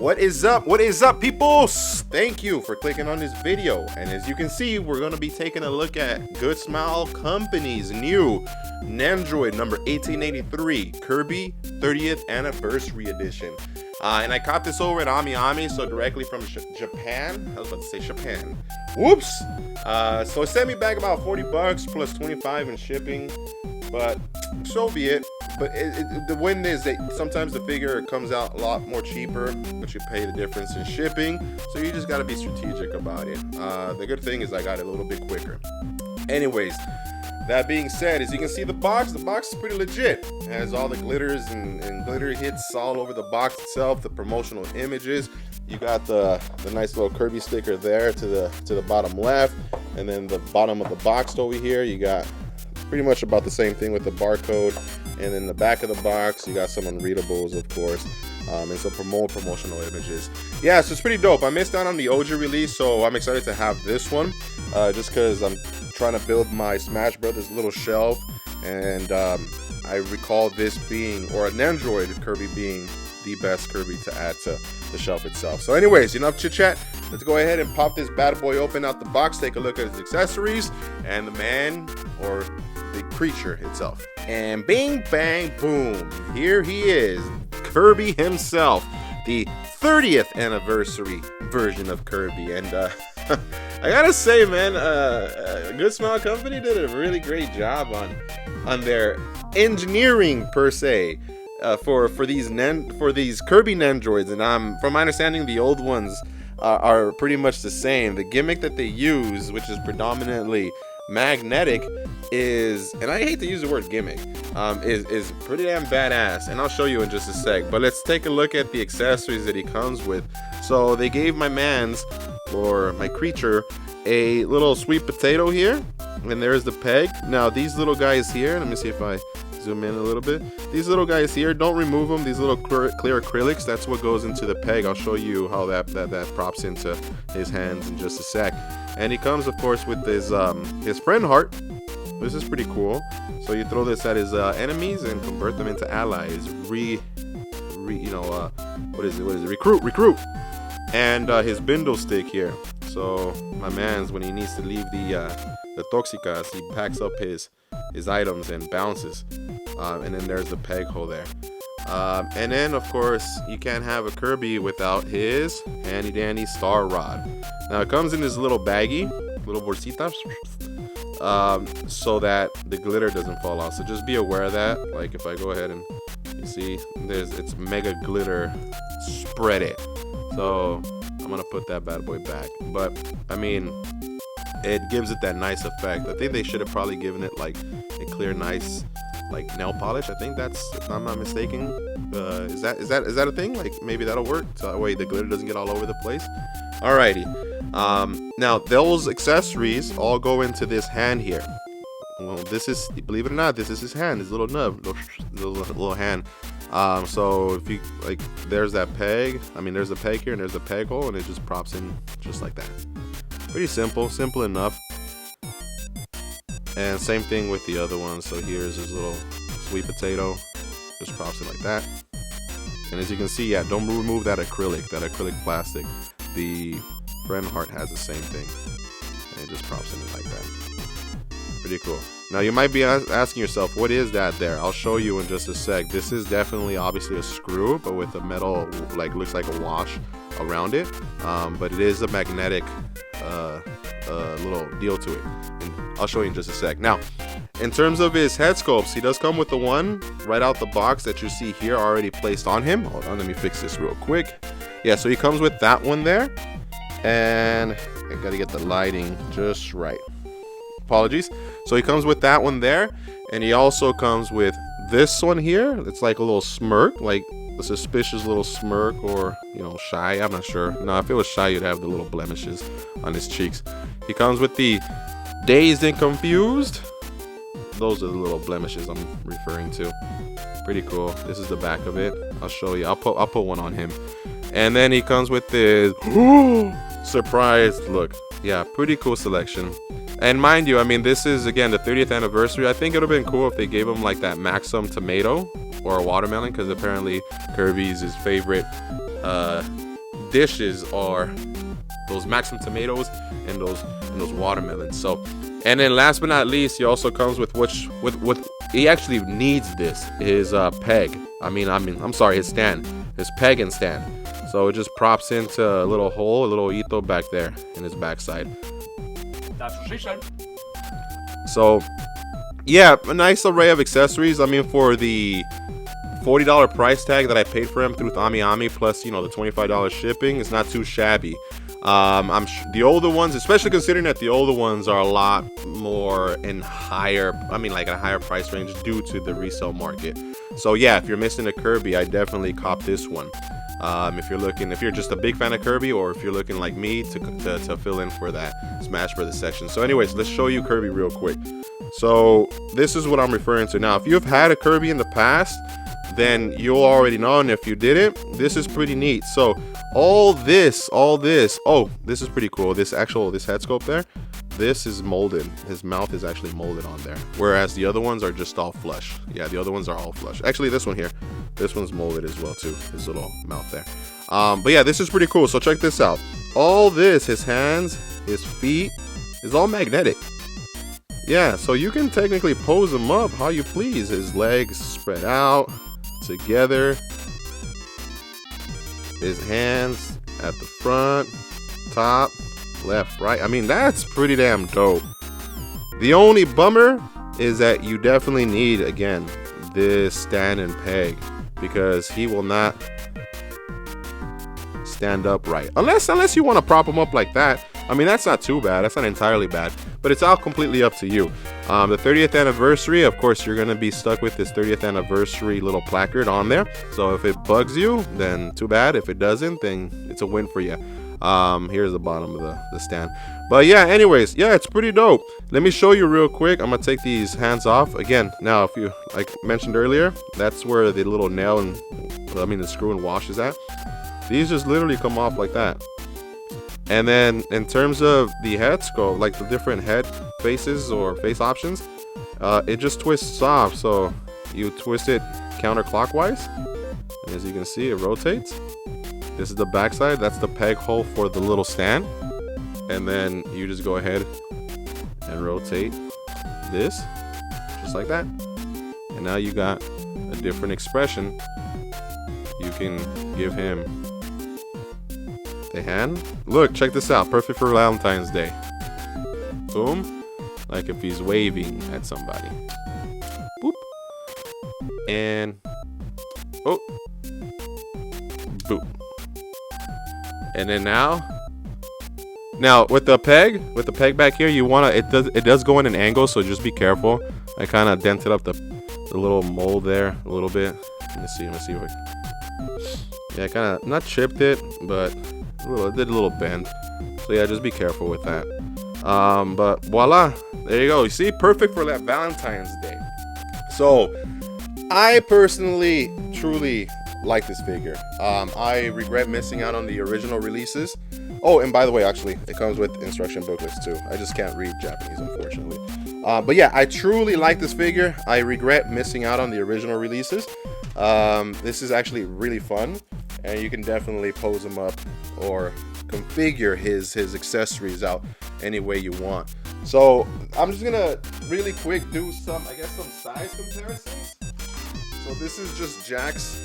What is up? What is up, people? Thank you for clicking on this video. And as you can see, we're going to be taking a look at Good Smile Company's new Nendroid number 1883 Kirby 30th Anniversary Edition. And I caught this over at Ami, so directly from Japan. I was about to say Japan. Whoops. So it sent me back about 40 bucks plus 25 in shipping. But so be it. But the win is that sometimes the figure comes out a lot more cheaper, but you pay the difference in shipping. So you just got to be strategic about it. The good thing is I got it a little bit quicker. Anyways, that being said, as you can see the box is pretty legit. It has all the glitters and glitter hits all over the box itself, the promotional images. You got the nice little Kirby sticker there to the bottom left, and then the bottom of the box over here, you got pretty much about the same thing with the barcode. And in the back of the box, you got some unreadables, of course, and some promotional images. Yeah, so it's pretty dope. I missed out on the OG release, so I'm excited to have this one, just because I'm trying to build my Smash Brothers little shelf, and I recall this being, or a Nendroid Kirby being, the best Kirby to add to the shelf itself. So anyways, enough chit chat. Let's go ahead and pop this bad boy open out the box, take a look at his accessories, and the man, or the creature itself. And bing, bang, boom. Here he is, Kirby himself, the 30th anniversary version of Kirby. And I gotta say, man, Good Smile Company did a really great job on their engineering per se for these Kirby Nendroids. And from my understanding, the old ones are pretty much the same. The gimmick that they use, which is predominantly magnetic, is, and I hate to use the word gimmick, is pretty damn badass, and I'll show you in just a sec. But let's take a look at the accessories that he comes with. So they gave my man's, or my creature, a little sweet potato here, and there's the peg. Now these little guys here, let me see if I zoom in a little bit. These little guys here, don't remove them. These little clear acrylics, that's what goes into the peg. I'll show you how that props into his hands in just a sec. And he comes, of course, with his friend heart. This is pretty cool. So you throw this at his enemies and convert them into allies. What is it? Recruit. And his bindle stick here. So my man's, when he needs to leave the Toxicas, he packs up his items and bounces. And then there's the peg hole there. And then, of course, you can't have a Kirby without his handy dandy star rod. Now it comes in this little baggie, little bolsita, so that the glitter doesn't fall out. So just be aware of that. Like if I go ahead and you see, it's mega glitter, spread it. So I'm gonna put that bad boy back. But I mean, it gives it that nice effect. I think they should have probably given it like a clear, nice, like nail polish. I think that's, if I'm not mistaken. Is that a thing? Like maybe that'll work. So that way the glitter doesn't get all over the place. Alrighty. Now those accessories all go into this hand here. Well, this is, believe it or not, this is his hand, his little nub, little hand. So if you like, there's that peg. I mean, there's a peg here and there's a peg hole, and it just props in just like that. Pretty simple enough. And same thing with the other one. So here's his little sweet potato, just props in like that. And as you can see, yeah, don't remove that acrylic plastic. The friend heart has the same thing, and it just props in it like that. Pretty cool. Now you might be asking yourself, what is that there? I'll show you in just a sec. This is definitely obviously a screw, but with a metal, like, looks like a wash around it. But it is a magnetic little deal to it, and I'll show you in just a sec. Now, in terms of his head sculpts, he does come with the one right out the box that you see here already placed on him. Hold on, let me fix this real quick. Yeah, so he comes with that one there, and I gotta get the lighting just right. Apologies. So he comes with that one there, and he also comes with this one here. It's like a little smirk, like a suspicious little smirk, or, you know, shy. I'm not sure. No, if it was shy, you'd have the little blemishes on his cheeks. He comes with the dazed and confused. Those are the little blemishes I'm referring to. Pretty cool. This is the back of it. I'll show you. I'll put one on him. And then he comes with this surprise look. Yeah, pretty cool selection. And mind you, I mean, this is, again, the 30th anniversary. I think it would have been cool if they gave him like that Maxim tomato or a watermelon, because apparently Kirby's his favorite dishes are those Maxim tomatoes and those watermelons. So, and then last but not least, he also comes with what he actually needs. This is peg. I'm sorry, his stand, his peg and stand. So it just props into a little hole, a little ito back there in his backside. That's what she said. So yeah, a nice array of accessories. I mean, for the $40 price tag that I paid for him through AmiAmi, plus, you know, the $25 shipping, it's not too shabby. The older ones, especially considering that the older ones are a lot more in higher, like a higher price range due to the resale market. So yeah, if you're missing a Kirby, I definitely cop this one. If you're just a big fan of Kirby, or if you're looking like me to fill in for that Smash Brothers section. So anyways, let's show you Kirby real quick. So this is what I'm referring to. Now, if you've had a Kirby in the past, then you'll already know, and if you didn't, this is pretty neat. So all this, oh, this is pretty cool. This head sculpt there, this is molded. His mouth is actually molded on there, whereas the other ones are just all flush. Yeah, the other ones are all flush. Actually, this one here, this one's molded as well too, his little mouth there. But yeah, this is pretty cool. So check this out. All this, his hands, his feet, is all magnetic. Yeah, so you can technically pose him up how you please. His legs spread out together, his hands at the front, top, left, right. I mean, that's pretty damn dope. The only bummer is that you definitely need, again, this stand and peg, because he will not stand up right, unless you want to prop him up like that. I mean, that's not too bad. That's not entirely bad, but it's all completely up to you. The 30th anniversary, of course, you're going to be stuck with this 30th anniversary little placard on there. So if it bugs you, then too bad. If it doesn't, then it's a win for you. Here's the bottom of the stand. But yeah, anyways, yeah, it's pretty dope. Let me show you real quick. I'm going to take these hands off. Again, now, if you, like mentioned earlier, that's where the little nail and, the screw and wash is at. These just literally come off like that. And then in terms of the head sculpt, like the different head faces or face options, it just twists off. So you twist it counterclockwise, and as you can see, it rotates. This is the backside. That's the peg hole for the little stand. And then you just go ahead and rotate this, just like that. And now you got a different expression. You can give him the hand. Look, check this out. Perfect for Valentine's Day. Boom. Like if he's waving at somebody. Boop. And oh. Boop. And then now with the peg back here, you wanna, it does go in an angle, so just be careful. I kind of dented up the little mold there a little bit. Let me see. Yeah, I kind of not chipped it, but it did a little bend. So yeah, just be careful with that. But voila, there you go. You see, perfect for that Valentine's Day. So I personally truly like this figure. I regret missing out on the original releases. Oh, and by the way, actually, it comes with instruction booklets too. I just can't read Japanese, unfortunately. But yeah, I truly like this figure. I regret missing out on the original releases. This is actually really fun, and you can definitely pose him up or configure his accessories out any way you want. So I'm just gonna really quick do some size comparisons. So this is just Jack's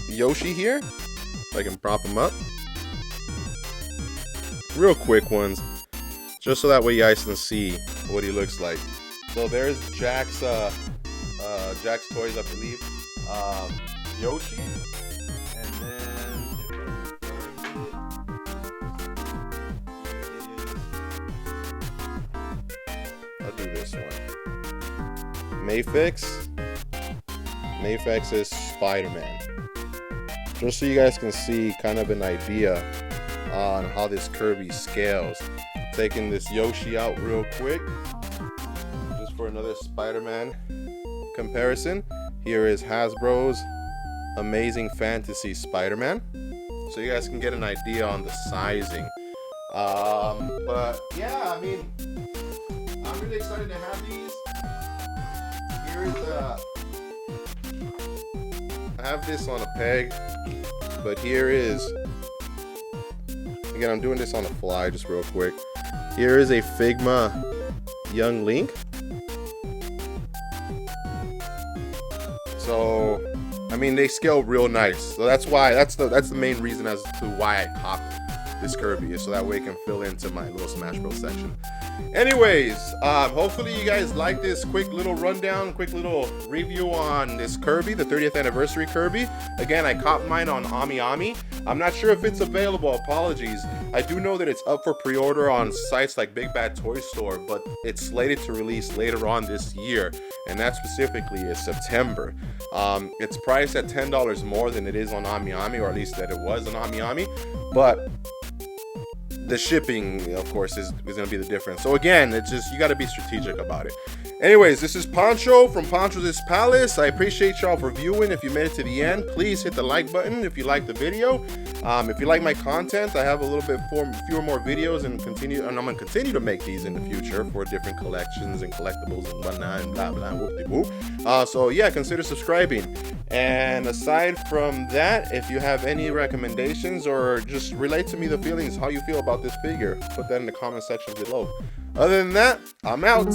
Yoshi here. If I can prop him up. Real quick ones, just so that way you guys can see what he looks like. So there's Jack's Jack's Toys, I believe. Yoshi, and then I'll do this one. Mayfix is Spider-Man. Just so you guys can see kind of an idea on how this Kirby scales. Taking this Yoshi out real quick, just for another Spider-Man comparison. Here is Hasbro's Amazing Fantasy Spider-Man, so you guys can get an idea on the sizing. But yeah, I mean, I'm really excited to have these. I have this on a peg, but here is Again, I'm doing this on the fly just real quick. Here is a Figma Young Link. So, I mean, they scale real nice. So that's why, that's the main reason as to why I copped this Kirby, is so that way it can fill into my little Smash Bros section. Anyways, hopefully you guys like this quick little rundown, quick little review on this Kirby, the 30th anniversary Kirby. Again, I copped mine on AmiAmi. I'm not sure if it's available, apologies. I do know that it's up for pre-order on sites like Big Bad Toy Store, but it's slated to release later on this year, and that specifically is September. It's priced at $10 more than it is on AmiAmi, or at least that it was on AmiAmi, but the shipping, of course, is going to be the difference. So again, it's just, you got to be strategic about it. Anyways, this is Poncho from Poncho's Palace. I appreciate y'all for viewing. If you made it to the end, please hit the like button if you like the video. If you like my content, I have a little bit fewer more videos, and I'm going to continue to make these in the future for different collections and collectibles and whatnot and blah blah whoop-de-whoop. So yeah, consider subscribing. And aside from that, if you have any recommendations or just relate to me the feelings, how you feel about this figure, put that in the comment section below. Other than that, I'm out.